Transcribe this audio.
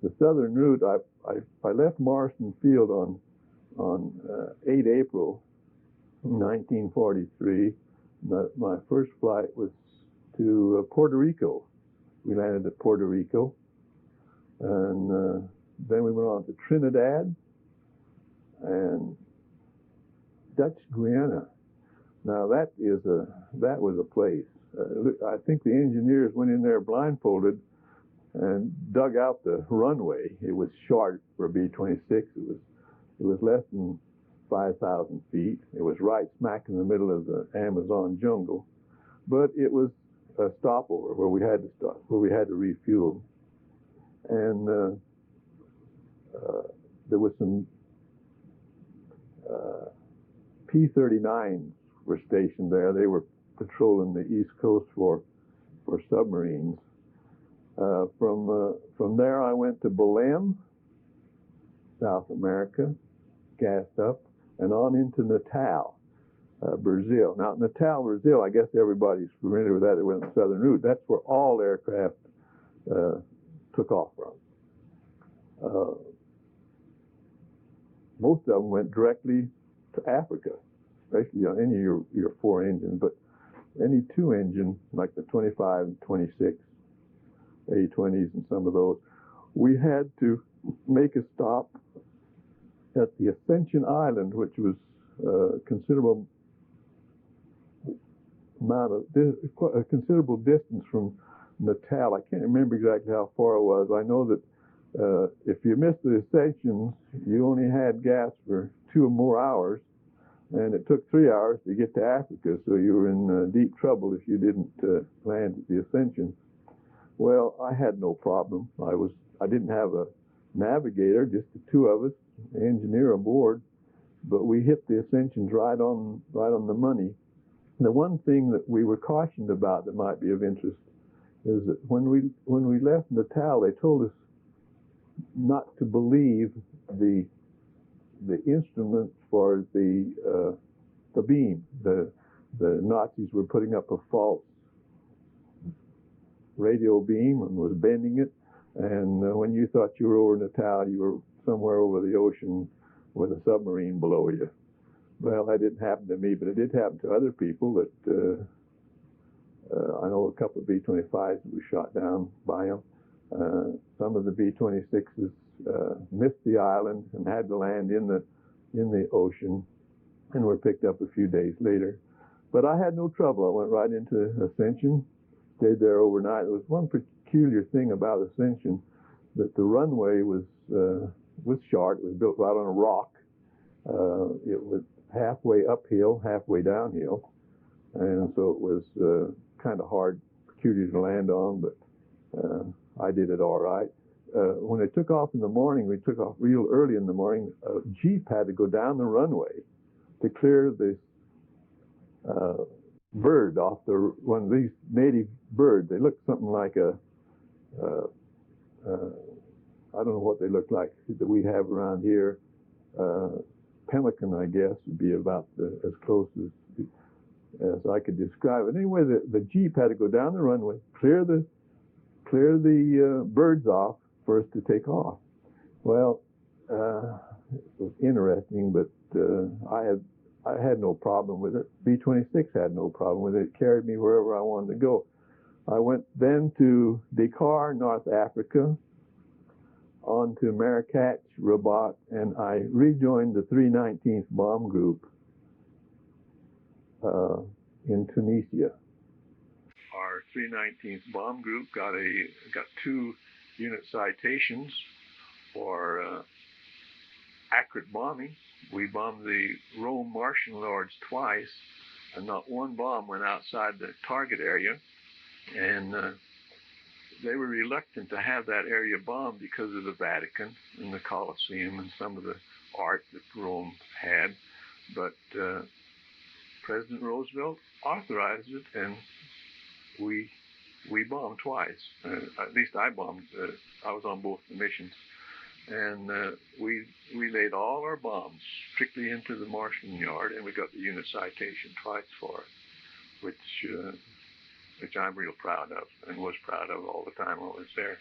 the southern route, I left Marston Field on 8 April 1943. My first flight was to Puerto Rico. We landed at Puerto Rico, and then we went on to Trinidad and Dutch Guiana. Now that was a place. I think the engineers went in there blindfolded and dug out the runway. It was short for a B-26. It was less than 5,000 feet. It was right smack in the middle of the Amazon jungle, but it was a stopover where we had to stop, where we had to refuel, and there was some P-39s were stationed there. They were patrolling the East Coast for submarines. From there, I went to Belém, South America, gassed up, and on into Natal, Brazil. Now, Natal, Brazil, I guess everybody's familiar with that. They went the southern route. That's where all aircraft took off from. Most of them went directly to Africa, especially on any of your four engines, but any two engine, like the 25 and 26, A-20s and some of those, we had to make a stop at the Ascension Island, which was a considerable distance from Natal. I can't remember exactly how far it was. I know that if you missed the Ascensions, you only had gas for 2 or more hours, and it took 3 hours to get to Africa, so you were in deep trouble if you didn't land at the Ascension. Well, I had no problem. I didn't have a navigator, just the two of us, the engineer aboard, but we hit the Ascensions right on the money. The one thing that we were cautioned about that might be of interest is that when we left Natal, they told us not to believe the instruments for the beam. The Nazis were putting up a false radio beam and was bending it, and when you thought you were over Natal, you were somewhere over the ocean with a submarine below you. Well, that didn't happen to me, but it did happen to other people. That I know a couple of B-25s that were shot down by them. Some of the B-26s missed the island and had to land in the ocean, and were picked up a few days later. But I had no trouble. I went right into Ascension, stayed there overnight. There was one peculiar thing about Ascension, that the runway was short. It was built right on a rock. It was halfway uphill, halfway downhill, and so it was kind of hard, peculiar to land on, but I did it all right. When I took off in the morning, we took off real early in the morning. A Jeep had to go down the runway to clear this bird off one of these native birds. They look something like I don't know what they look like that we have around here. Pelican, I guess, would be about as close as I could describe it. Anyway, the Jeep had to go down the runway, clear the birds off for us to take off. Well, it was interesting, but I had no problem with it. B-26 had no problem with it. It carried me wherever I wanted to go. I went then to Dakar, North Africa, on to Marrakech, Rabat, and I rejoined the 319th Bomb Group in Tunisia. Our 319th Bomb Group got 2 unit citations for accurate bombing. We bombed the Rome Martian Lords twice, and not one bomb went outside the target area. And they were reluctant to have that area bombed because of the Vatican and the Colosseum and some of the art that Rome had. But President Roosevelt authorized it, and we bombed twice. At least I bombed. I was on both the missions. And we laid all our bombs strictly into the Martian yard, and we got the unit citation twice for it, which I'm real proud of, and was proud of all the time I was there.